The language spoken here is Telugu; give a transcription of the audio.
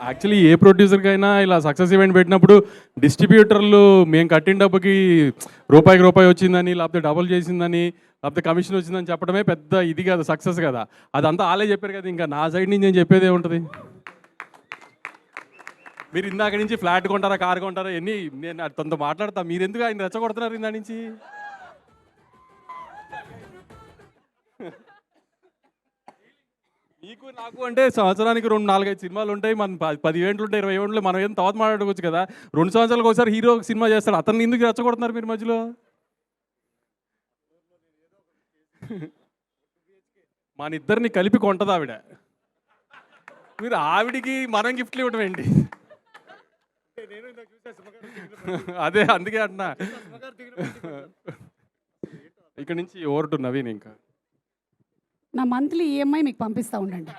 యాక్చువల్లీ ఏ ప్రొడ్యూసర్కైనా ఇలా సక్సెస్ ఈవెంట్ పెట్టినప్పుడు డిస్ట్రిబ్యూటర్లు మేము కట్టిన డబ్బుకి రూపాయికి రూపాయి వచ్చిందని, లేకపోతే డబుల్ చేసిందని, లేకపోతే కమిషన్ వచ్చిందని చెప్పడమే పెద్ద ఇది కదా, సక్సెస్ కదా. అదంతా ఆలే చెప్పారు కదా, ఇంకా నా సైడ్ నుంచి నేను చెప్పేది ఏముంటుంది. మీరు ఇందాక నుంచి ఫ్లాట్ కొంటారా, కారు కొంటారా, ఎన్ని నేను తనతో మాట్లాడతా, మీరు ఎందుకు ఆయన రెచ్చగొడుతున్నారు ఇందా నుంచి. మీకు నాకు అంటే సంవత్సరానికి 2-4-5 సినిమాలు ఉంటాయి, మన 10 ఈవెంట్లు ఉంటాయి, 20 ఈవెంట్లు, మనం ఏం తర్వాత మాట్లాడుకోవచ్చు కదా. 2 సంవత్సరాలకు ఒకసారి హీరో సినిమా చేస్తాడు, అతన్ని ఎందుకు రెచ్చగొడుతున్నారు మీరు మధ్యలో. మన ఇద్దరిని కలిపి కొంటది ఆవిడ, మీరు ఆవిడికి మనం గిఫ్ట్లు ఇవ్వడం ఏంటి. అదే అందుకే అంటున్నా. ఇక్కడ నుంచి ఓవర్ టు నవీన్. ఇంకా నా మంత్లీ ఈఎంఐ మీకు పంపిస్తూ ఉండండి.